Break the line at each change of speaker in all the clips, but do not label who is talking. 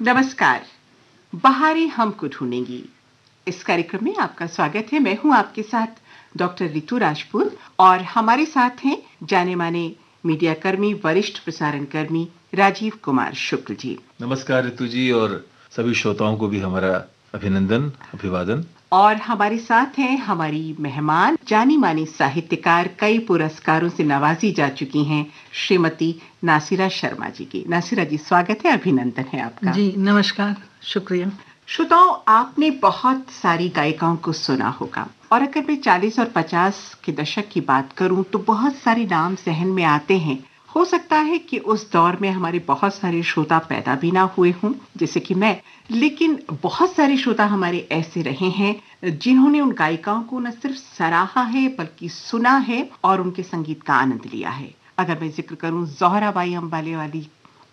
नमस्कार। बहारें हमको ढूंढेंगी, इस कार्यक्रम में आपका स्वागत है। मैं हूं आपके साथ डॉक्टर रितु राजपूत और हमारे साथ हैं जाने माने मीडिया कर्मी, वरिष्ठ प्रसारण कर्मी राजीव कुमार शुक्ल जी।
नमस्कार रितु जी, और सभी श्रोताओं को भी हमारा अभिवादन।
और हमारे साथ हैं हमारी मेहमान, जानी मानी साहित्यकार, कई पुरस्कारों से नवाजी जा चुकी हैं श्रीमती नासिरा शर्मा जी की। नासिरा जी, स्वागत है, अभिनंदन है आपका।
जी नमस्कार, शुक्रिया।
श्रोताओं, आपने बहुत सारी गायिकाओं को सुना होगा और अगर मैं 40 और 50 के दशक की बात करूं तो बहुत सारे नाम जहन में आते हैं। हो सकता है कि उस दौर में हमारे बहुत सारे श्रोता पैदा भी ना हुए हों, जैसे कि मैं, लेकिन बहुत सारे श्रोता हमारे ऐसे रहे हैं जिन्होंने उन गायिकाओं को न सिर्फ सराहा है बल्कि सुना है और उनके संगीत का आनंद लिया है। अगर मैं जिक्र करूं ज़ोहराबाई अंबाले वाली,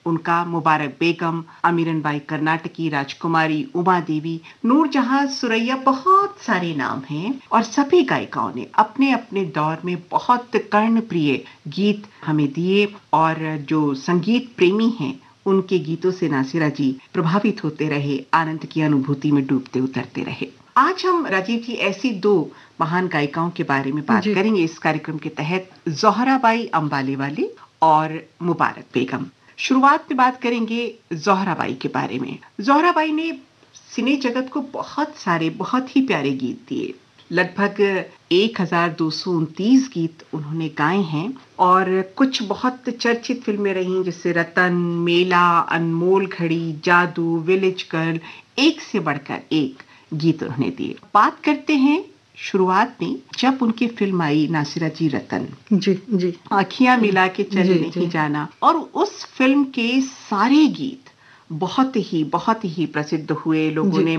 उनका मुबारक बेगम, अमीरन बाई कर्नाटकी, राजकुमारी, उमा देवी, नूरजहां, सुरैया, बहुत सारे नाम हैं और सभी गायिकाओं ने अपने अपने दौर में बहुत कर्णप्रिय गीत हमें दिए और जो संगीत प्रेमी हैं उनके गीतों से नासिरा जी प्रभावित होते रहे, आनंद की अनुभूति में डूबते उतरते रहे। आज हम राजीव जी ऐसी दो महान गायिकाओं के बारे में बात करेंगे इस कार्यक्रम के तहत, ज़ोहराबाई अंबाले वाली और मुबारक बेगम। शुरुआत में बात करेंगे ज़ोहराबाई के बारे में। ज़ोहराबाई ने सिने जगत को बहुत सारे बहुत ही प्यारे गीत दिए। लगभग 1229 गीत उन्होंने गाए हैं और कुछ बहुत चर्चित फिल्में रहीं जैसे रतन, मेला, अनमोल घड़ी, जादू, विलेज गर्ल, एक से बढ़कर एक गीत उन्होंने दिए। बात करते हैं शुरुआत में जब उनकी फिल्म आई नासिरा जी, रतन
जी,
आँखियां मिला के चले नहीं जाना, और उस फिल्म के सारे गीत बहुत ही प्रसिद्ध हुए। लोगों ने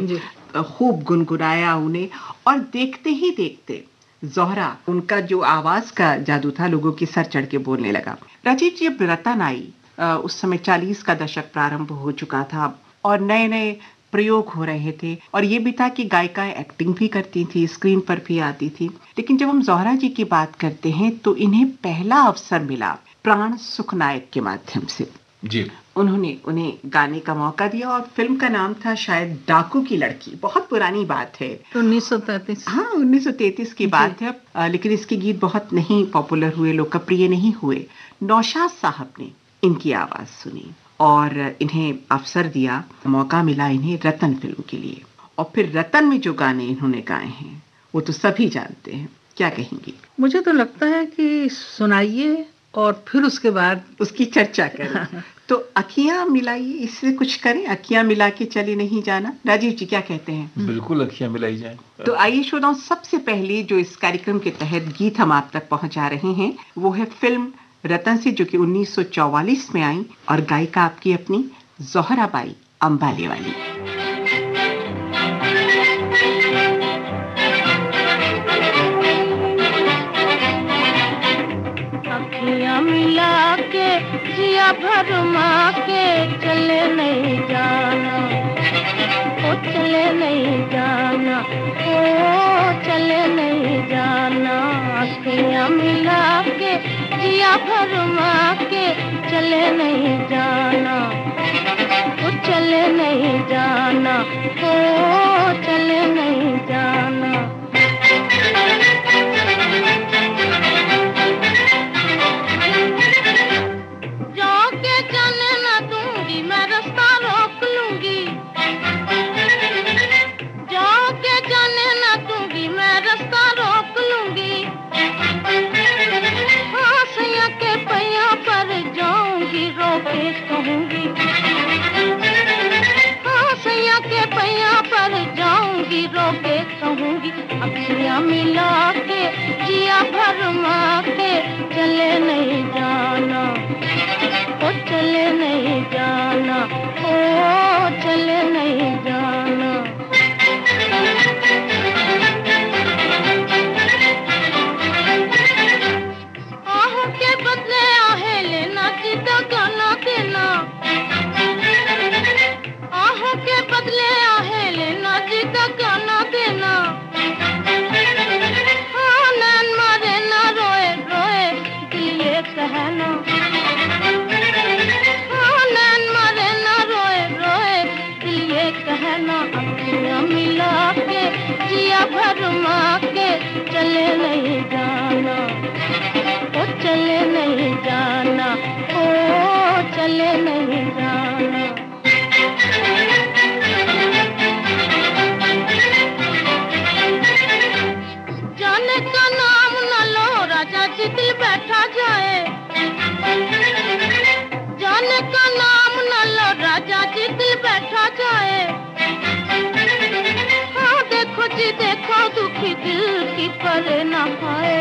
खूब गुनगुनाया उन्हें और देखते ही देखते ज़ोहरा, उनका जो आवाज का जादू था, लोगों के सर चढ़ के बोलने लगा। राजीव जी, अब रतन आई, उस समय 40 का दशक प्रारंभ हो चुका था और नए नए प्रयोग हो रहे थे और ये भी था कि गायिकाएं एक्टिंग भी करती थी, स्क्रीन पर भी आती थी। लेकिन जब हम ज़ोहरा जी की बात करते हैं तो इन्हें पहला अवसर मिला प्राण सुखनायक के माध्यम से।
जी,
उन्होंने उन्हें गाने का मौका दिया और फिल्म का नाम था शायद डाकू की लड़की। बहुत पुरानी बात है,
1933।
हाँ, 1933 की बात है। लेकिन इसके गीत बहुत नहीं पॉपुलर हुए, लोकप्रिय नहीं हुए। नौशाद साहब ने इनकी आवाज सुनी और इन्हें अवसर दिया, मौका मिला इन्हें रतन फिल्म के लिए। और फिर रतन में जो गाने इन्होंने गाए हैं वो तो सभी जानते हैं। क्या कहेंगी?
मुझे तो लगता है कि सुनाइए और फिर उसके बाद
उसकी चर्चा करें। तो अखियां मिलाइए, इससे कुछ करें, अखियां मिला के चले नहीं जाना। राजीव जी, क्या कहते हैं?
बिल्कुल, अखियां मिलाई जाएं।
तो आइए श्रोताओं, सबसे पहले जो इस कार्यक्रम के तहत गीत हम आप तक पहुंचा रहे हैं वो है फिल्म रतन से, जो कि 1944 में आई और गायिका आपकी अपनी ज़ोहराबाई अंबाले वाली।
अखियां मिला के जिया भरमा के चले नहीं जाना, ओ चले नहीं जाना, ओ चले नहीं जाना। अखियां मिला के जिया भरमा के चले नहीं जाना, ओ चले नहीं जाना, ओ चले नहीं जाना। जाके जाने ना दूंगी, मैं रास्ता रोक लूंगी। जाके जाने ना दूंगी, मैं रास्ता रोक लूंगी। हाँ, सैया के पैया पर जाऊंगी, रोके कहूंगी। हाँ, सैया के पैया पर जाऊंगी, रोके कहूंगी। अखियां मिला के जिया भरमा के चले नहीं जाना, ओ चले नहीं जाना, ओ चले नहीं जाना। आहों के बदले आहे लेना, जिदा गाना देना। आहों के बदले आहे लेना, जिदा गाना देना। हाँ, नैन मारे ना रोए रोए, दिल ये कहना। नहीं जाना। जाने का नाम न लो राजा जी दिल बैठा जाए, जाने का नाम न लो राजा जी दिल बैठा जाए। हाँ देखो जी देखो दुखी दिल की परे न पाए।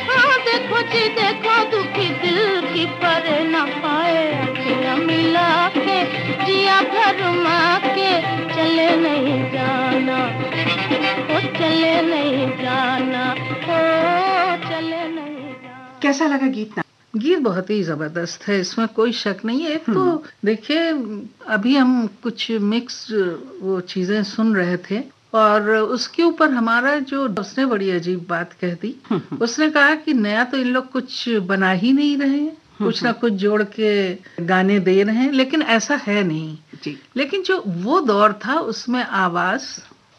हाँ देखो जी देखो दुखी दिल की परे न पाए। अखियाँ मिला के जिया भरमा के चले नहीं जाना, ओ चले नहीं जाना, ओ चले नहीं जाना।
कैसा लगा गीत ना?
गीत बहुत ही जबरदस्त है, इसमें कोई शक नहीं है। एक तो देखिए, अभी हम कुछ मिक्स वो चीजें सुन रहे थे और उसके ऊपर हमारा जो उसने बड़ी अजीब बात कह दी। उसने कहा कि नया तो इन लोग कुछ बना ही नहीं रहे हैं, कुछ ना कुछ जोड़ के गाने दे रहे हैं, लेकिन ऐसा है नहीं
जी।
लेकिन जो वो दौर था उसमें आवाज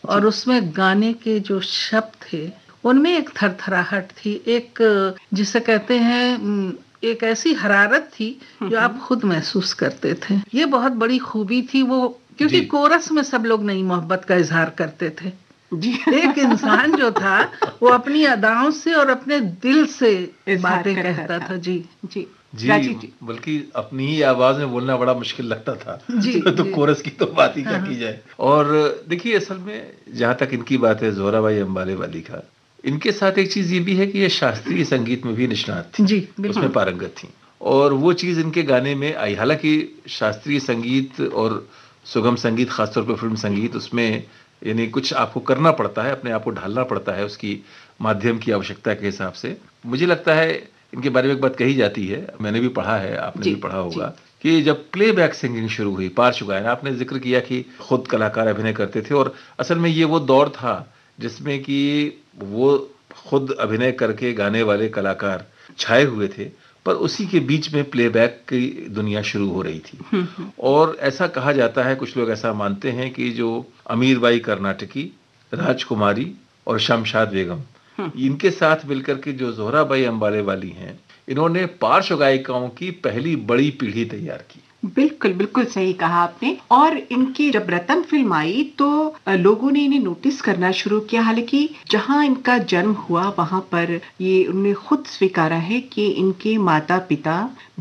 और उसमें गाने के जो शब्द थे उनमें एक थरथराहट थी, एक जिसे कहते हैं एक ऐसी हरारत थी जो आप खुद महसूस करते थे। ये बहुत बड़ी खूबी थी वो, क्योंकि कोरस में सब लोग नई मोहब्बत का इजहार करते थे जी। एक इंसान जो था वो अपनी अदाओं से और अपने दिल से बातें कहता था जी
जी
जी, बल्कि अपनी ही आवाज में बोलना बड़ा मुश्किल लगता था
जी,
तो
जी।
कोरस की तो बात ही क्या की जाए। और देखिए, असल में जहाँ तक इनकी बात है जोराबाई अंबाले वाली का, इनके साथ एक चीज ये भी है कि ये शास्त्रीय संगीत में भी निष्णात थी
जी, बिल्कुल।
उसमें पारंगत थी और वो चीज इनके गाने में आई। हालांकि शास्त्रीय संगीत और सुगम संगीत, खासतौर पर फिल्म संगीत, उसमें यानी कुछ आपको करना पड़ता है, अपने आप को ढालना पड़ता है उसकी माध्यम की आवश्यकता के हिसाब से। मुझे लगता है इनके बारे में एक बात कही जाती है, मैंने भी पढ़ा है, आपने भी पढ़ा होगा, कि जब प्लेबैक सिंगिंग शुरू हुई, पार्श्व गायन, आपने जिक्र किया कि खुद कलाकार अभिनय करते थे और असल में ये वो दौर था जिसमें कि वो खुद अभिनय करके गाने वाले कलाकार छाए हुए थे, पर उसी के बीच में प्लेबैक की दुनिया शुरू हो रही थी। और ऐसा कहा जाता है, कुछ लोग ऐसा मानते हैं कि जो अमीरबाई कर्नाटकी, राजकुमारी और शमशाद बेगम, इनके साथ मिलकर के जो जोहराबाई अंबाले वाली हैं, इन्होंने पार्श्व गायिकाओं की पहली बड़ी पीढ़ी तैयार की।
बिल्कुल बिल्कुल सही कहा आपने। और इनकी जब रतन फिल्म आई तो लोगों ने इन्हें नोटिस करना शुरू किया। हालांकि जहां इनका जन्म हुआ वहां पर ये उन्होंने खुद स्वीकारा है कि इनके माता पिता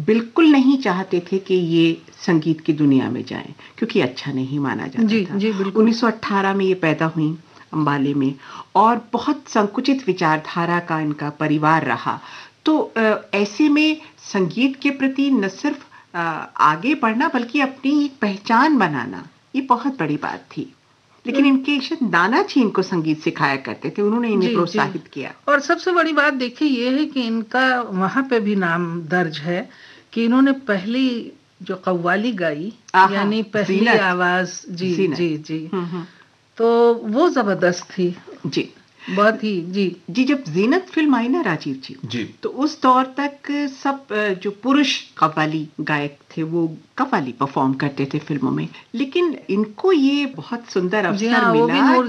बिल्कुल नहीं चाहते थे कि ये संगीत की दुनिया में जाएं, क्योंकि अच्छा नहीं माना जाता
जी,
था।
जी, बिल्कुल।
1918 में ये पैदा हुई अंबाले में और बहुत संकुचित विचारधारा का इनका परिवार रहा। तो ऐसे में संगीत के प्रति न सिर्फ आगे बढ़ना बल्कि अपनी एक पहचान बनाना, ये बहुत बड़ी बात थी। लेकिन इनके शायद नाना जी इनको संगीत सिखाया करते थे, उन्होंने इन्हें प्रोत्साहित किया।
और सबसे बड़ी बात देखिए ये है कि इनका वहां पे भी नाम दर्ज है कि इन्होंने पहली जो कव्वाली गाई, यानी पहली आवाज जी जी जी, तो वो जबरदस्त थी
जी,
बहुत ही जी
जी। जब जीनत फिल्म आई ना राजीव जी, तो उस दौर तक सब जो पुरुष कव्वाली गायक थे वो कव्वाली परफॉर्म करते थे फिल्मों में, लेकिन इनको ये बहुत सुंदर अवसर मिला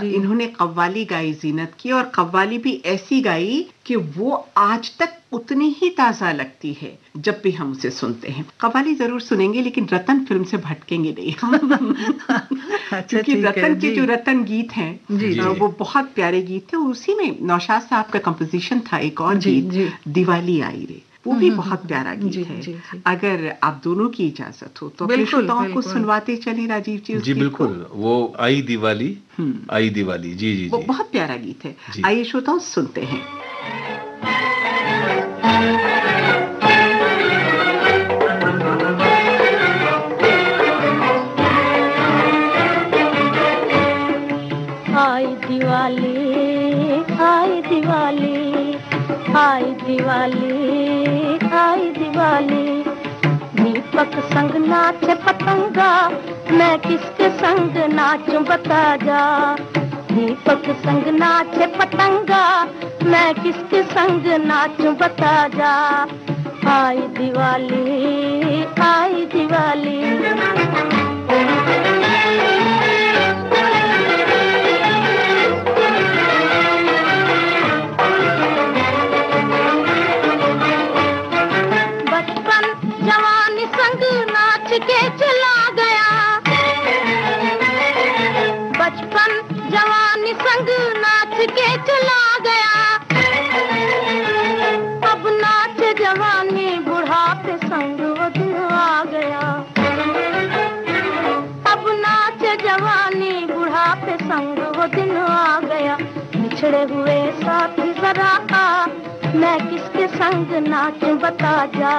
कि इन्होंने कव्वाली गाई जीनत की, और कव्वाली भी ऐसी गाई कि वो आज तक उतनी ही ताजा लगती है जब भी हम उसे सुनते हैं। कव्वाली जरूर सुनेंगे लेकिन रतन फिल्म से भटकेंगे नहीं क्योंकि रतन के जो रतन गीत हैं वो बहुत प्यारे गीत थे। उसी में नौशाद साहब का कंपोजिशन था एक और गीत, दिवाली आई रे, वो भी बहुत प्यारा गीत है। अगर आप दोनों की इजाजत हो तो अपने श्रोताओं को सुनवाते चले राजीव जी।
जी बिल्कुल, वो आई दिवाली, आई दिवाली, जी जी,
वो बहुत प्यारा गीत है। आइए श्रोताओं सुनते हैं।
आई दिवाली, आई दिवाली, आई दिवाली, आई दिवाली। दीपक संग नाचे पतंगा, मैं किसके संग नाचूं बता जा। दीपक संग नाचे पतंगा, मैं किसके संग नाचूं बता जा। आई दिवाली, आई दिवाली। बचपन जवानी संग नाच के चला गया, बचपन जवानी संग नाच के चला गया, अब नाच जवानी बुढ़ापे संग वो दिन आ गया, अब नाच जवानी बुढ़ापे संग वो दिन आ गया। बिछड़े हुए साथी जरा आ, मैं किसके संग नाचूं बता जा,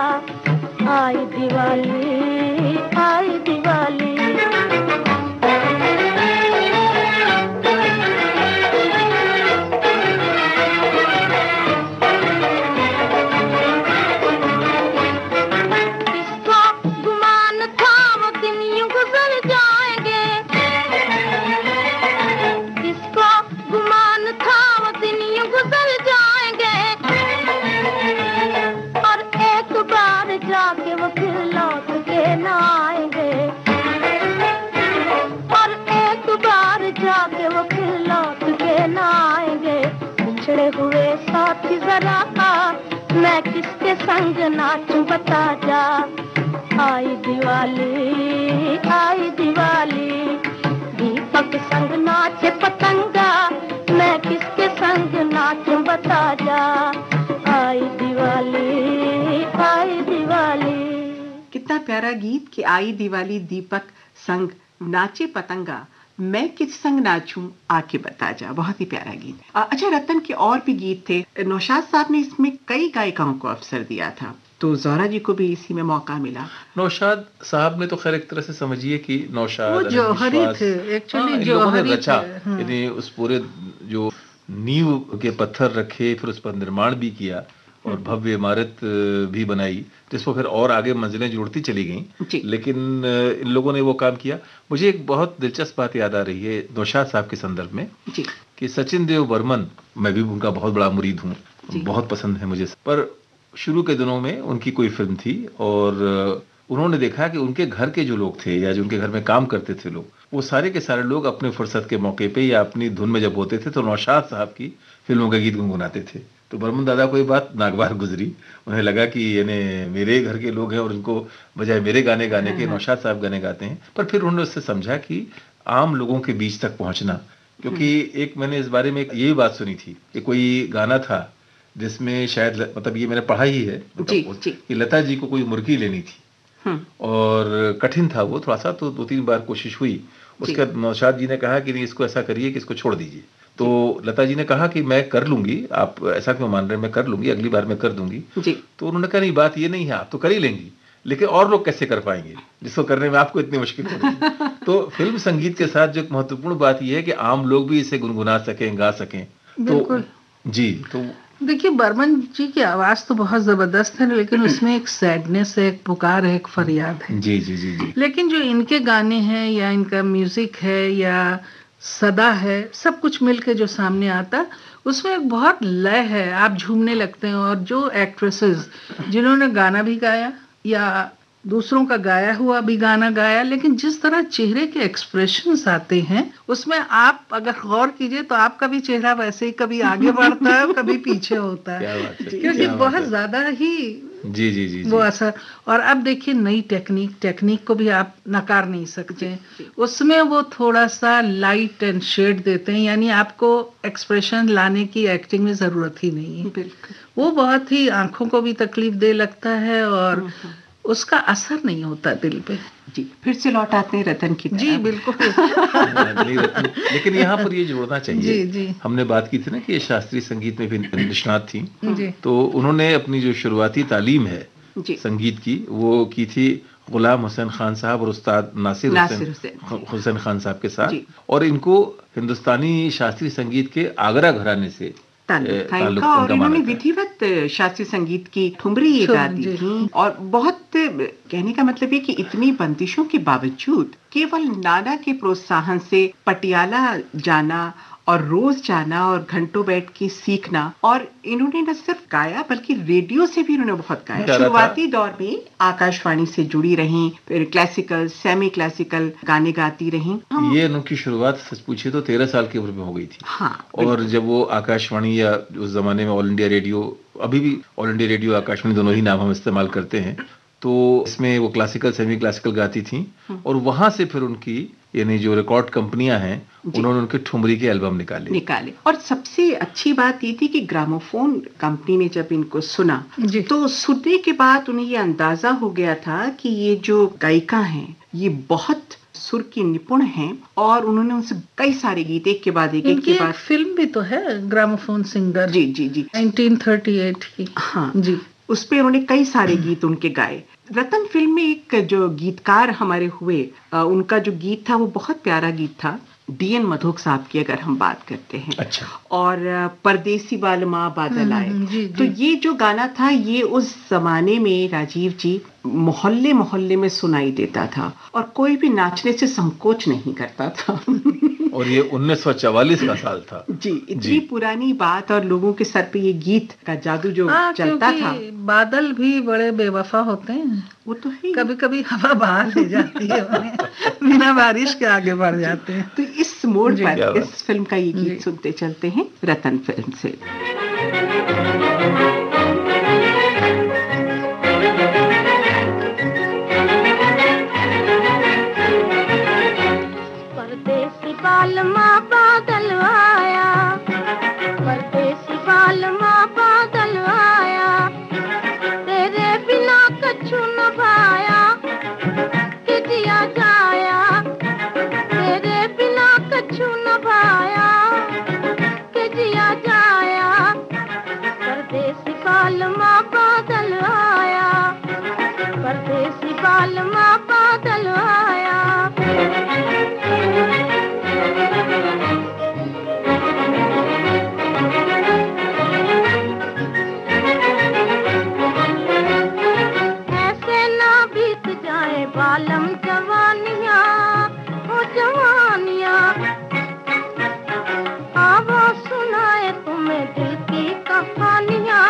आई दिवाली आई दिवाली। किसको गुमान था वो दिन यूं गुजर जाएंगे, किसको गुमान था वो दिन यूं गुजर जाएंगे, और एक बार जाके वो फिर लौट के न आएंगे, और एक बार जाके वो फिर लौट के न आएंगे। बिछड़े हुए साथी जरा आ, मैं किसके संग नाचूं बता जा, आई दिवाली आई दिवाली। दीपक संग नाचे पतंगा, मैं किसके संग नाचूं बता जा, आई दिवाली आई दिवाली।
कितना प्यारा गीत कि आई दिवाली दीपक संग नाचे पतंगा, मैं किस संग नाचूं आके बता जा। बहुत ही प्यारा गीत। अच्छा, रतन के और भी गीत थे। नौशाद साहब ने इसमें कई गायिकाओं को अवसर दिया था, तो जोहरा जी को भी इसी में मौका मिला।
नौशाद साहब ने तो खैर एक तरह से समझिए कि नौशाद
वो जौहरी थे एक्चुअली, जौहरी
रचा, यानी उस पूरे जो नींव के पत्थर रखे, फिर उस पर निर्माण भी किया और भव्य इमारत भी बनाई, जिसको फिर और आगे मंजिलें जुड़ती चली गईं। लेकिन इन लोगों ने वो काम किया। मुझे एक बहुत दिलचस्प बात याद आ रही है नौशाद साहब के संदर्भ में कि सचिन देव बर्मन, मैं भी उनका बहुत बड़ा मुरीद हूँ, बहुत पसंद है मुझे, पर शुरू के दिनों में उनकी कोई फिल्म थी और उन्होंने देखा कि उनके घर के जो लोग थे या जो उनके घर में काम करते थे लोग, वो सारे के सारे लोग अपने फुर्सत के मौके पे या अपनी धुन में जब होते थे तो नौशाद साहब की फिल्मों का गीत गुनगुनाते थे। तो बर्मन दादा को ये बात नागवार गुजरी, उन्हें लगा कि यानी मेरे घर के लोग हैं और उनको बजाय मेरे गाने गाने के नौशाद साहब गाने गाते हैं। पर फिर उन्होंने उससे समझा कि आम लोगों के बीच तक पहुंचना, क्योंकि एक मैंने इस बारे में यही बात सुनी थी कि कोई गाना था जिसमें शायद, मतलब ये मैंने पढ़ा ही है कि लता जी को कोई मुर्गी लेनी थी और कठिन था वो थोड़ा सा, तो 2-3 बार कोशिश हुई। उसके बाद नौशाद जी ने कहा कि नहीं, इसको ऐसा करिए कि इसको छोड़ दीजिए। तो लता जी ने कहा कि मैं कर लूंगी, आप ऐसा क्यों मान रहे हैं, मैं कर लूंगी, अगली बार मैं कर दूंगी। तो उन्होंने कहा नहीं, बात ये नहीं है, आप तो कर ही लेंगी, लेकिन और लोग कैसे कर पाएंगे जिसको करने में आपको इतनी मुश्किल होगी। तो फिल्म संगीत के साथ जो एक महत्वपूर्ण बात यह है कि आम लोग भी इसे गुनगुना सकें, गा सकें। तो जी, तो
देखिए बर्मन जी की आवाज तो बहुत जबरदस्त है, लेकिन उसमें एक सैडनेस है, एक पुकार है, एक फरियाद है।
जी जी जी जी।
लेकिन जो इनके गाने हैं या इनका म्यूजिक है या सदा है, सब कुछ मिलके जो सामने आता, उसमें एक बहुत लय है, आप झूमने लगते हैं। और जो एक्ट्रेसेस जिन्होंने गाना भी गाया या दूसरों का गाया हुआ भी गाना गाया, लेकिन जिस तरह चेहरे के एक्सप्रेशंस आते हैं उसमें आप अगर गौर कीजिए तो आपका भी चेहरा वैसे ही कभी आगे बढ़ता है, कभी पीछे होता है, क्योंकि बहुत ज्यादा ही
जी जी जी
वो असर। और अब देखिए नई टेक्निक को भी आप नकार नहीं सकते, उसमें वो थोड़ा सा लाइट एंड शेड देते हैं, यानी आपको एक्सप्रेशन लाने की एक्टिंग में जरूरत ही नहीं है। वो बहुत ही आंखों को भी तकलीफ दे लगता है और उसका असर नहीं होता दिल पे।
जी, फिर से लौट आते हैं रतन की तरफ।
जी बिल्कुल।
लेकिन यहाँ पर ये जोड़ना चाहिए,
जी जी।
हमने बात की थी ना कि ये शास्त्रीय संगीत में भी निष्णात थी, तो उन्होंने अपनी जो शुरुआती तालीम है संगीत की वो की थी गुलाम हुसैन खान साहब और उस्ताद नासिर हुसैन खान साहब के साथ, और इनको हिंदुस्तानी शास्त्रीय संगीत के आगरा घराने से
ताल्लुक था और इन्होंने विधिवत शास्त्रीय संगीत की ठुमरी ये गाती थी। और बहुत कहने का मतलब है कि इतनी बंदिशों के बावजूद केवल नाना के प्रोत्साहन से पटियाला जाना और रोज जाना और घंटों बैठ के सीखना, और इन्होंने न सिर्फ गाया बल्कि रेडियो से भी इन्होंने बहुत गाया। शुरुआती दौर में आकाशवाणी से जुड़ी रहीं, फिर क्लासिकल सेमी क्लासिकल गाने गाती रहीं।
ये उनकी शुरुआत सच पूछिए तो 13 साल की उम्र में हो गई थी।
हाँ,
और जब वो आकाशवाणी या उस जमाने में ऑल इंडिया रेडियो, अभी भी ऑल इंडिया रेडियो आकाशवाणी दोनों ही नाम हम इस्तेमाल करते हैं, तो इसमें वो क्लासिकल सेमी क्लासिकल गाती थी, और वहां से फिर उनकी यानी जो रिकॉर्ड कंपनियां हैं उन्होंने उनके ठुमरी के एल्बम निकाले।
और सबसे अच्छी बात ये थी कि ग्रामोफोन कंपनी ने जब इनको सुना तो सुनने के बाद उन्हें ये अंदाजा हो गया था कि ये जो गायिका हैं ये बहुत सुर की निपुण हैं, और उन्होंने उनसे कई सारे गीत एक के बाद एक के बाद।
फिल्म भी तो है ग्रामोफोन सिंगर,
जी
1938 की।
हाँ जी, उसपे उन्होंने कई सारे गीत उनके गाए। रतन फिल्म में एक जो गीतकार हमारे हुए, उनका जो गीत था वो बहुत प्यारा गीत था, डीएन मधोक साहब की अगर हम बात करते हैं।
अच्छा।
और परदेसी बालमा बादल आए, तो ये जो गाना था ये उस जमाने में राजीव जी मोहल्ले मोहल्ले में सुनाई देता था, और कोई भी नाचने से संकोच नहीं करता था।
और ये 1944 का साल था।
जी, इतनी पुरानी बात, और लोगों के सर पे ये गीत का जादू जो चलता था।
बादल भी बड़े बेवफा होते हैं,
वो तो है,
कभी कभी हवा बाहर ले जाती है उन्हें, बिना बारिश के आगे बढ़ जाते हैं।
तो इस मोड़ पर इस फिल्म का ये गीत सुनते चलते हैं रतन फिल्म से।
परदेसी बालमा बादल आया, परदेसी बालमा बादल आया, तेरे बिना कछु न भाया कि जिया जाया, तेरे बिना कछु न भाया कि जिया जाया, परदेसी बालमा बादल आया, परदेसी बालमा बादल आया। ऐसे ना बीत जाए बालम जवानियाँ, ओ जवानियाँ, आवा सुनाए तुम्हें दिल की कहानियाँ,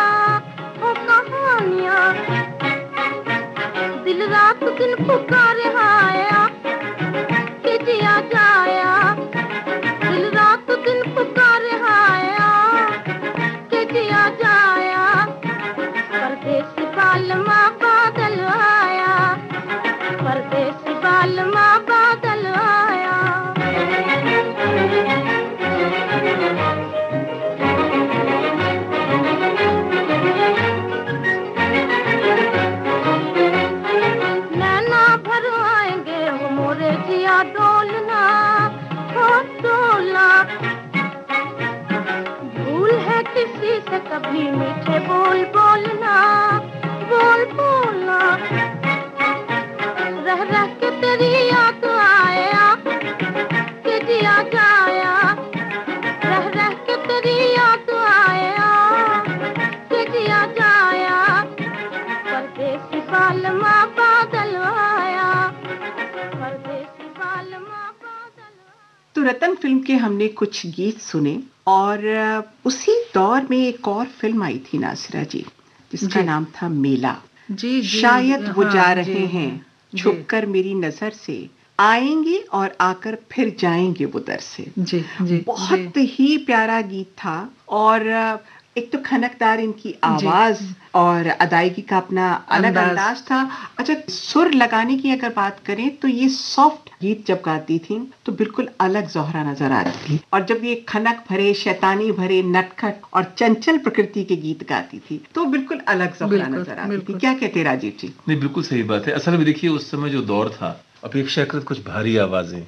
ओ कहानियाँ, दिल रात दिन पुकारे आया कि जिया जाया, दिल रात दिन पुकारे आया कि जिया जाया, परदेसी बालमा बादल आया, परदेसी बालमा बादल आया। नैना भर आएंगे वो मोरे जिया डोलना, हो डोलना, भूल है किसी से कभी मीठे बोल बोलना, बोल बोलना, रह रह के तेरी याद आया कि जिया जाया, रह रह के तेरी याद आया कि जिया जाया, परदेसी बालमा बादल आया, परदेसी बालमा बादल आया।
तो रतन फिल्म के हमने कुछ गीत सुने, और उसी दौर में एक और फिल्म आई थी नासिरा जी, जिसका नाम था मेला। शायद वो जा रहे हैं छुपकर मेरी नजर से, आएंगे और आकर फिर जाएंगे वो दर से। बहुत ही प्यारा गीत था, और एक तो खनकदार इनकी आवाज और अदायगी का अपना अलग अंदाज था। अच्छा, सुर लगाने की अगर बात करें तो ये सॉफ्ट गीत जब गाती थी तो बिल्कुल अलग जोहरा नजर आती थी, और जब ये खनक भरे, शैतानी भरे, नटखट और चंचल प्रकृति के गीत गाती थी तो बिल्कुल अलग जोहरा नजर आती थी। क्या कहते हैं राजीव जी?
नहीं, बिल्कुल सही बात है। असल में देखिए, उस समय जो दौर था, अपेक्षाकृत कुछ भारी आवाजें,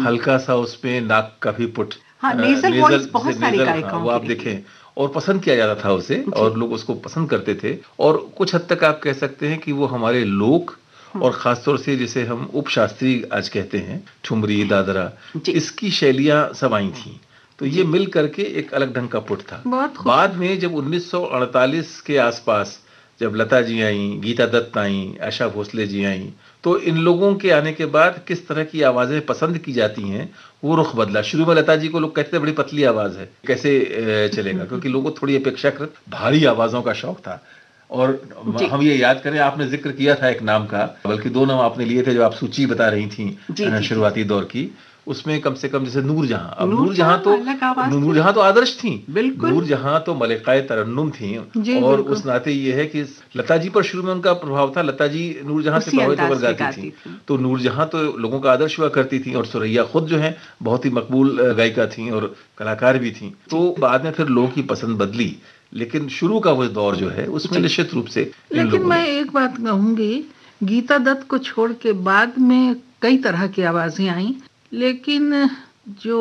हल्का सा उसपे नाक का भी पुट,
नेजल वॉइस बहुत सारी गायिकाओं
वो आप देखें, और पसंद किया जाता था उसे, और लोग उसको पसंद करते थे। और कुछ हद तक आप कह सकते हैं कि वो हमारे लोक, और खासतौर से जिसे हम उपशास्त्रीय आज कहते हैं, ठुमरी, दादरा, इसकी शैलियां सब आई थी। तो ये मिल करके एक अलग ढंग का पुट था। बाद में जब 1948 के आसपास जब लता जी आई, गीता दत्त आई, आशा भोसले जी आई, तो इन लोगों के आने के बाद किस तरह की आवाजें पसंद की जाती हैं वो रुख बदला। शुरू में लता जी को लोग कहते थे बड़ी पतली आवाज है, कैसे चलेगा, क्योंकि लोगों को थोड़ी अपेक्षाकृत भारी आवाजों का शौक था। और हम ये याद करें, आपने जिक्र किया था एक नाम का, बल्कि दो नाम आपने लिए थे जो आप सूची बता रही थी शुरुआती दौर की, उसमें कम से कम जैसे नूरजहां, अब
नूरजहां अलग आवाज थी।
नूरजहां तो आदर्श थी,
बिल्कुल।
नूरजहां तो मलिकाए तरन्नुम थी,
जी,
और
बिल्कुल।
उस नाते ये है कि लता जी पर शुरू में उनका प्रभाव था, लता जी नूरजहां से
उसी
प्रभावित
अंदाज
होकर
में
गाती
गाती
थी,
थी।
तो नूरजहां तो लोगों का आदर्श हुआ करती थी, और सुरैया खुद जो है बहुत ही मकबूल गायिका थी और कलाकार भी थी। तो बाद में फिर लोगों की पसंद बदली, लेकिन शुरू का वो दौर जो है उसमें निश्चित रूप से इन
लेकिन
लोगों
मैं
ने
एक बात कहूंगी, गीता दत्त को छोड़ के बाद में कई तरह की आवाजें आई, लेकिन जो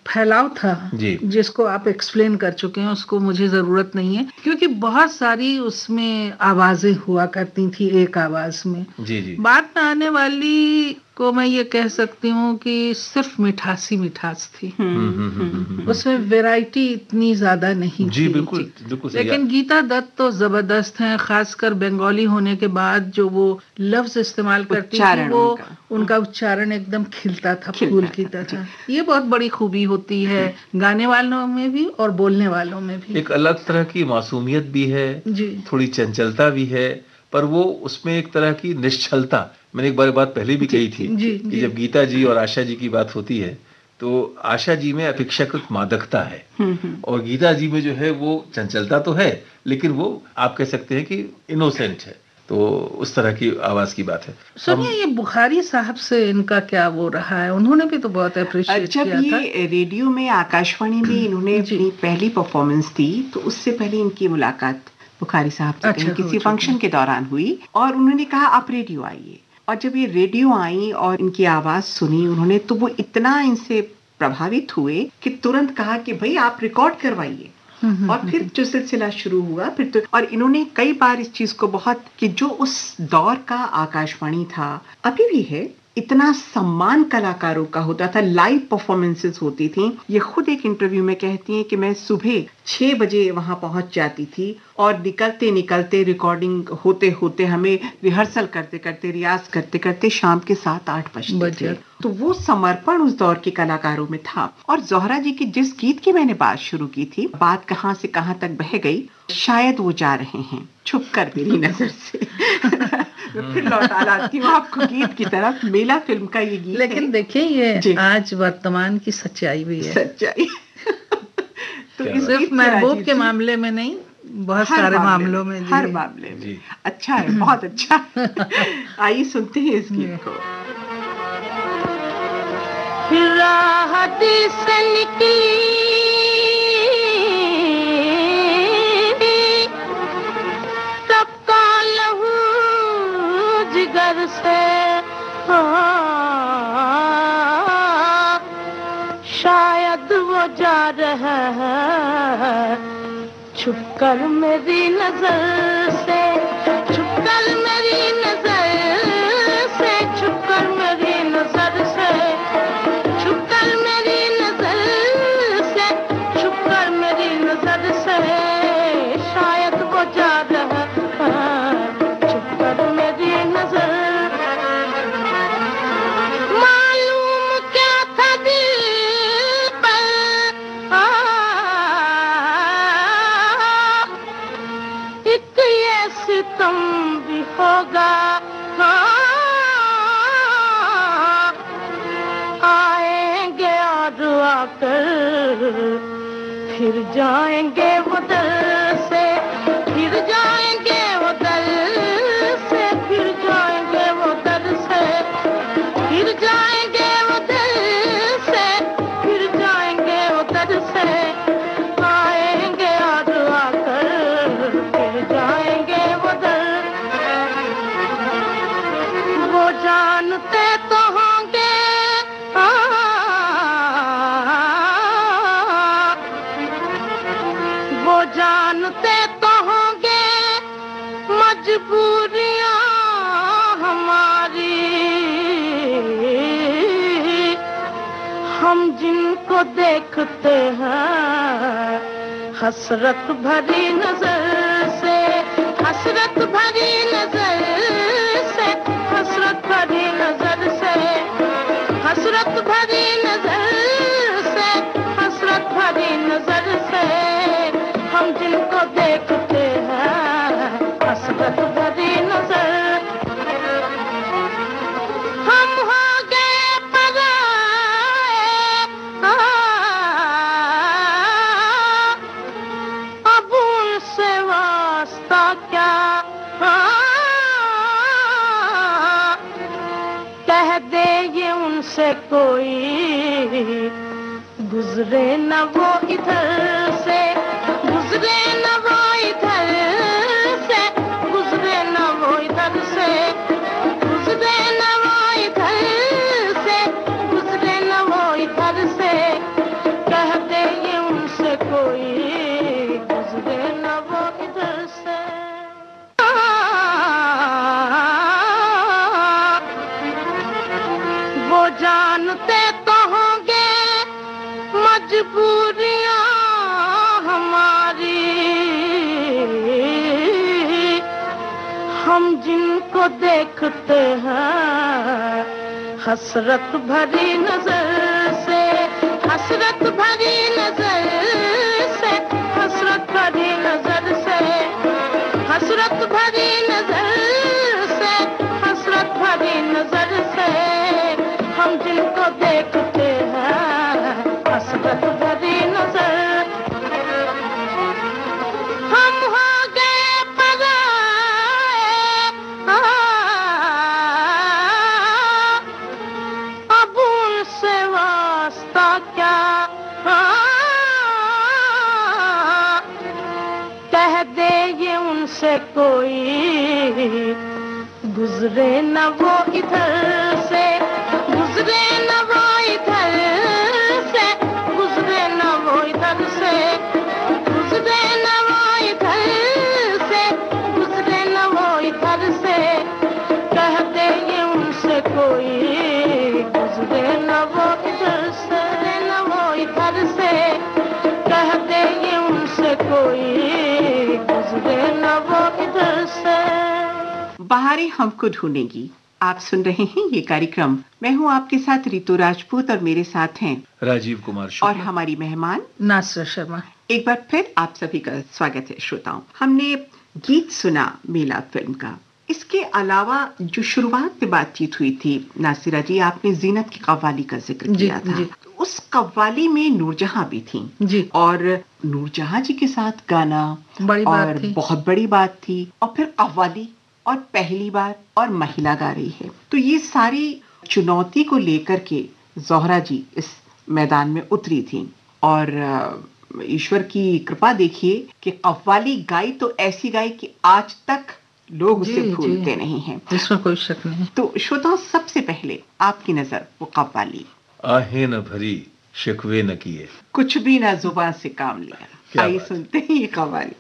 फैलाव था
जी
जिसको आप एक्सप्लेन कर चुके हैं उसको मुझे जरूरत नहीं है, क्योंकि बहुत सारी उसमें आवाजें हुआ करती थी एक आवाज में।
जी जी
बाद में आने वाली को मैं ये कह सकती हूँ कि सिर्फ मिठासी मिठास थी, उसमें वैरायटी इतनी ज्यादा नहीं
जी
थी।
बिल्कुल बिल्कुल सही।
लेकिन गीता दत्त तो जबरदस्त हैं, खासकर बंगाली होने के बाद जो वो लफ्ज इस्तेमाल करती थी,
उच्चारण
वो
उनका।
उनका उच्चारण एकदम खिलता था,
खिलता
फूल की
था,
तरह। ये बहुत बड़ी खूबी होती है गाने वालों में भी और बोलने वालों में भी।
एक अलग तरह की मासूमियत भी है,
जी
थोड़ी चंचलता भी है, पर वो उसमें एक तरह की निश्चलता, मैंने एक बात पहले भी कही थी
जी
कि
जी
जब गीता जी और आशा जी की बात होती है तो आशा जी में अपेक्षाकृत मादकता है, और गीता जी में जो है वो चंचलता तो है, लेकिन वो आप कह सकते हैं कि इनोसेंट है। तो उस तरह की आवाज की बात है।
सुनिए, ये बुखारी साहब से इनका क्या वो रहा है? उन्होंने भी तो बहुत अप्रिशिएट
जब
किया था।
ये रेडियो में आकाशवाणी में इन्होंने
जी।
अपनी पहली परफॉर्मेंस दी, तो उससे पहले इनकी मुलाकात बुखारी साहब से
अच्छा,
कहीं
हो
किसी
चुका।
फंक्शन के दौरान हुई, और उन्होंने कहा आप रेडियो आइए। और जब ये रेडियो आई और इनकी आवाज सुनी उन्होंने, तो वो इतना इनसे प्रभावित हुए कि तुरंत कहा कि भाई आप रिकॉर्ड करवाइए। और फिर जो सिलसिला शुरू हुआ, फिर तो, और इन्होंने कई बार इस चीज को बहुत, कि जो उस दौर का आकाशवाणी था, अभी भी है, इतना सम्मान कलाकारों का होता था, लाइव परफॉर्मेंसेस होती थी। ये खुद एक इंटरव्यू में कहती हैं कि मैं सुबह 6 बजे वहां पहुंच जाती थी, और निकलते निकलते रिकॉर्डिंग होते होते हमें रिहर्सल करते करते, रियाज करते करते शाम के 7-8 बजते थे। तो वो समर्पण उस दौर के कलाकारों में था। और जोहरा जी की जिस गीत की मैंने बात शुरू की थी, बात कहां से कहां तक बह गई, शायद वो जा रहे हैं छुप कर मेरी नजर से। मैं फिर लौटा लाती हूँ आपको गीत की तरफ। मेला फिल्म का ये गीत
लेकिन
है।
देखिए, ये
जी।
आज वर्तमान की सच्चाई भी है,
सच्चाई। तो
क्या
इस
बात।
सिर्फ
गीत से
महबूब
राजीव
के
जी,
मामले में नहीं, बहुत
हर
सारे
मामले
मामलों में जी।
हर मामले में
जी।
अच्छा है, बहुत अच्छा। आइए सुनते हैं इस गीत को।
फिर राहत से निकली सबका लहू जिगर से, शायद वो जा रहा है छुपकर मेरी नजर से, छुपकर मेरी नजर से, छुपकर मेरी नजर से, छुपकर मेरी नजर से, छुपकर मेरी नजर से, शायद वो जा रहा है छुपकर मेरी नजर। मालूम क्या था दिल पर एक ये सितम भी होगा, आएंगे और आकर फिर जाएंगे वो दर से, फिर जाएंगे वो दर से, फिर जाएंगे वो दर से, फिर जाएंगे वो दर से, फिर जाएंगे वो दर से, आएंगे और आकर फिर जाएंगे वो दर। वो जानते तो होंगे वो जानते तो होंगे मजबूरियां हमारी, हम जिनको देखते हैं हसरत भरी नजर से, हसरत भरी नजर से, हसरत भरी नजर से, हसरत भरी नजर से, हसरत भरी नजर से, हम जिनको देखते हैं हसरत भरी नजर। हम हो गए पराए उनसे कोई, गुजरे न वो इधर से, गुजरे न वो इधर से, गुजरे न वो इधर से, गुजरे न वो इधर से, गुजरे न वो इधर से, कह दे ये उनसे कोई, गुजरे न वो इधर से। वो जानते तो होंगे मजबूरियां हमारी, हम जिनको देखते हैं हसरत भरी नजर से, हसरत भरी नजर से, हसरत भरी नजर से, हसरत भरी नजर से, हसरत भरी नजर से, हम जिनको देखते हैं हसरत भरी नजर, हम हो गए पराए, अब उनसे वास्ता क्या, कह दे ये उनसे कोई, गुजरे न वो इधर से, गुजरे न वो इधर से, गुजरे न वो इधर से, गुजरे न वो इधर से, गुजरे न वो इधर से, कह दे ये उनसे कोई, गुजरे न वो इधर से, न वो इधर से, कह दे ये उनसे कोई, गुजरे न वो इधर से।
बहारें हमको ढूंढेंगी। आप सुन रहे हैं ये कार्यक्रम। मैं हूं आपके साथ रितु राजपूत और मेरे साथ हैं
राजीव कुमार शुक्ला
और हमारी मेहमान
नासरा शर्मा।
एक बार फिर आप सभी का स्वागत है श्रोताओं। हमने गीत सुना मेला फिल्म का। इसके अलावा जो शुरुआत में बातचीत हुई थी नासिरा जी, आपने जीनत की कव्वाली का जिक्र किया था। तो उस कव्वाली में नूरजहां भी थी
जी,
और नूरजहां जी के साथ गाना
बड़ी बात थी,
बहुत बड़ी बात थी। और फिर कव्वाली और पहली बार और महिला गा रही है, तो ये सारी चुनौती को लेकर के ज़ोहरा जी इस मैदान में उतरी थी। और ईश्वर की कृपा देखिए कि कव्वाली गाई तो ऐसी गाई कि आज तक लोग उसे भूलते नहीं हैं,
इसमें कोई शक नहीं।
तो श्रोताओं, सबसे पहले आपकी नजर वो कव्वाली।
आहें न भरी शिकवे न किए,
कुछ भी ना जुबान से काम लिया। आइए सुनते हैं ये कव्वाली।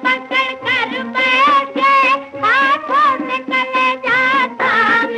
पकड़ कर बैठे हाथों से कलेजा थाम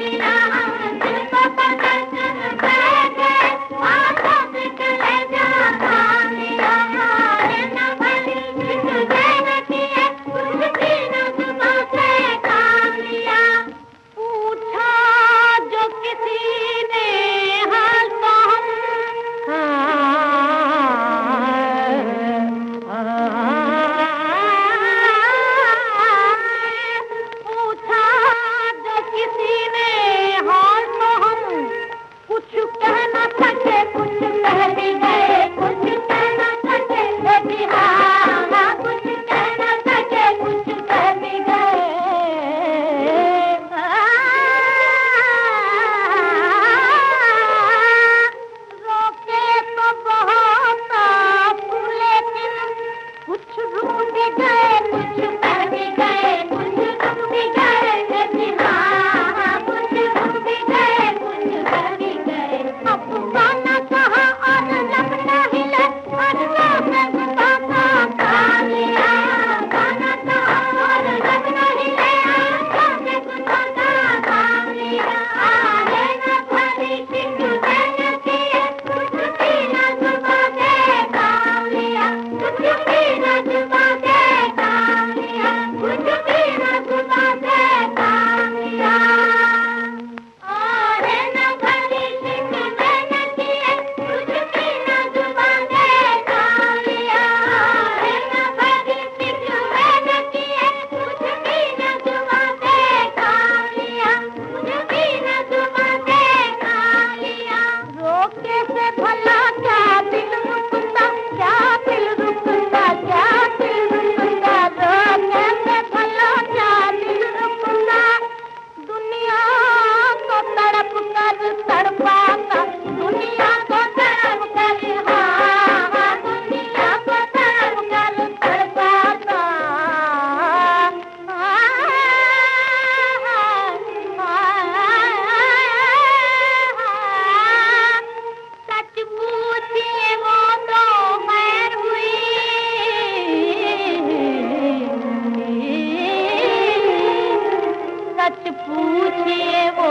पूछिए वो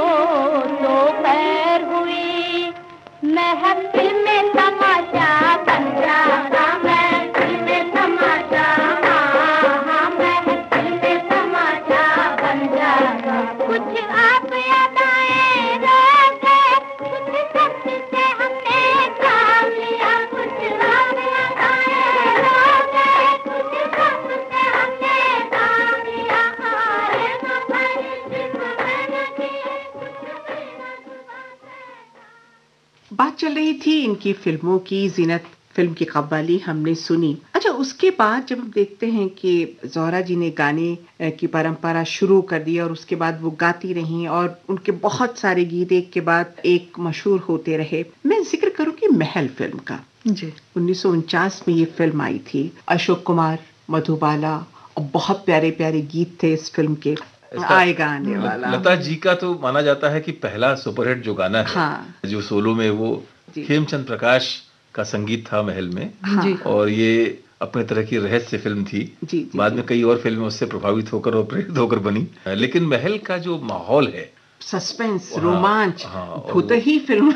दोपहर हुई, महफिल में तमाशा बन जाता, महफिल में तमाशा, हाँ महफिल में तमाशा बन जाता। कुछ आप याद आए रह गए, कुछ सख्त से हमने काम लिया, कुछ आप याद आए रह गए, कुछ सख्त से हमने काम लिया। हाय न भाई जिस्म में न किए, कुछ बिना जुबान से।
बात चल रही थी इनकी फिल्मों की। जीनत फिल्म की कव्वाली हमने सुनी। अच्छा, उसके बाद जब हम देखते हैं कि ज़ोहरा जी ने गाने की परंपरा शुरू कर दी और उसके बाद वो गाती रहीं और उनके बहुत सारे गीत एक के बाद एक मशहूर होते रहे। मैं जिक्र करूं कि महल फिल्म का,
जी
1949 में ये फिल्म आई थी। अशोक कुमार, मधुबाला और बहुत प्यारे प्यारे गीत थे इस फिल्म के। आएगा आने वाला,
लता जी का तो माना जाता है कि पहला सुपरहिट जो गाना है,
हाँ।
जो सोलो में वो
जी।
खेमचंद प्रकाश का संगीत था महल में।
हाँ।
जी।
और ये अपने तरह की रहस्य फिल्म थी।
जी,
बाद में कई और फिल्में उससे प्रभावित होकर और प्रेरित होकर बनी, लेकिन महल का जो माहौल है,
सस्पेंस,
हाँ,
रोमांच,
हाँ, और
भूत ही फिल्म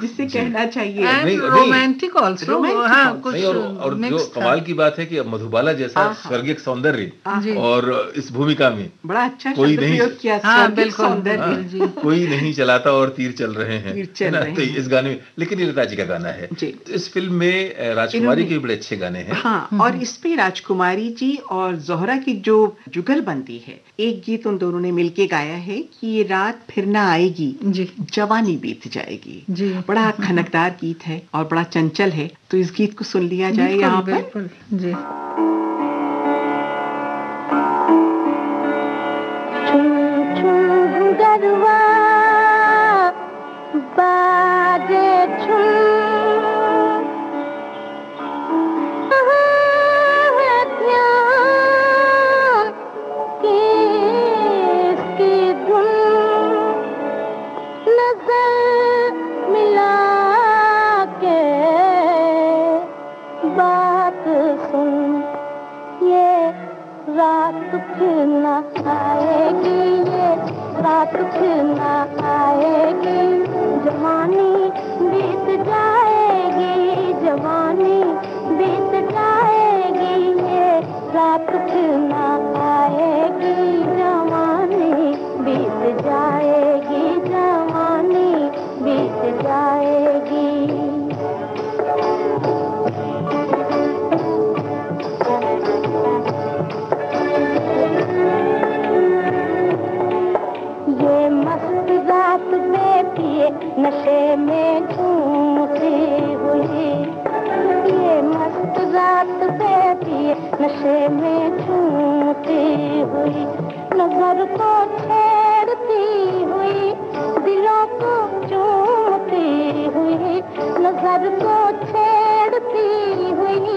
जिसे कहना चाहिए।
एंड
नहीं, नहीं।
रोमांटिक ऑल्सो,
Romantic
हाँ
also।
कुछ
नहीं, और जो
mix था।
कमाल की बात है कि मधुबाला जैसा
आहा।
स्वर्गीय सौंदर्य
जी।
और इस भूमिका में
बड़ा अच्छा
कोई
शब्द
नहीं-
प्रयोग किया,
हाँ,
स्वर्गिक
बिल्कुल,
सौंदर्य।
हाँ,
जी।
कोई नहीं चलाता और तीर चल रहे हैं,
तीर
है
चल
ना?
रहे
तो
हैं।
इस गाने में, लेकिन ये लता जी का गाना है।
जी।
तो इस फिल्म में राजकुमारी
इन्होंने-
के भी बड़े अच्छे गाने हैं।
हाँ, और इस पे राजकुमारी जी और जोहरा की जो जुगलबंदी है, एक गीत उन दोनों ने मिलके गाया है कि ये रात फिर ना आएगी,
जी
जवानी बीत जाएगी।
जी
बड़ा खनकदार गीत है और बड़ा चंचल है, तो इस गीत को सुन लिया जाए
बिल्कुल
यहाँ पर।
बिल्कुल जी।
छुम छुम गरवा बाजे छुम, ध्यान किसकी धुन, नजर मिला के बात सुन, ये रात फिर न आएगी, ये रात फिर न आएगी, जवानी बीत जाएगी, जवानी बीत जाएगी, ये रात फिर न आएगी, जवानी बीत जाएगी, जवानी बीत जाएगी। ये मस्त रात बेपिए नशे में झूमती हुई, ये मस्त रात बेपिए नशे में झूमती हुई, नजर को छेड़ती हुई, दिलों को चूमती हुई, नजर को छेड़ती हुई,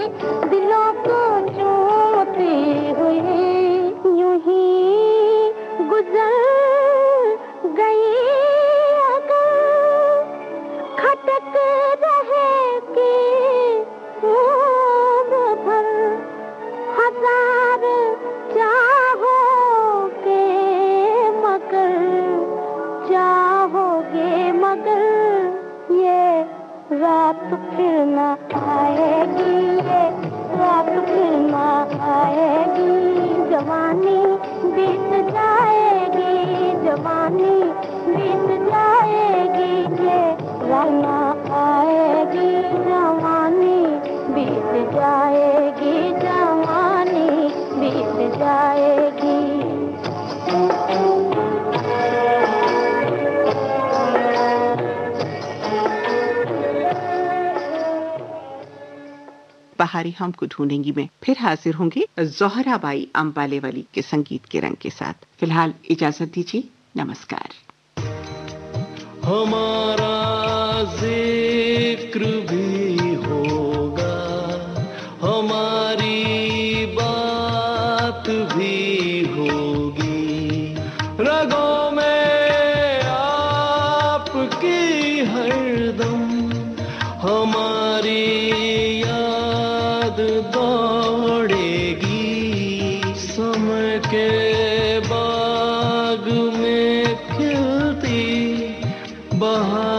दिलों को चूमती हुई, यूं ही गुजर गई अगर खटक रहेगी उम्र भर, हजार चाहोगे मगर, चाहोगे मगर, ये रात फिर न आएगी, ये रात फिर न आएगी, जवानी बीत जाएगी, जवानी बीत जाएगी, ये रात न आएगी, जवानी बीत जाएगी, जवानी बीत जाएगी।
बहारी हमको ढूंढेंगी में फिर हाजिर होंगे जोहरा बाई अंबालेवाली के संगीत के रंग के साथ। फिलहाल इजाजत दीजिए, नमस्कार।
हमारा जिक्र भी होगा, हमारी बात भी होगी, रगों में आपकी हरदम हमारी याद दौड़ेगी, समय के बाग में बहार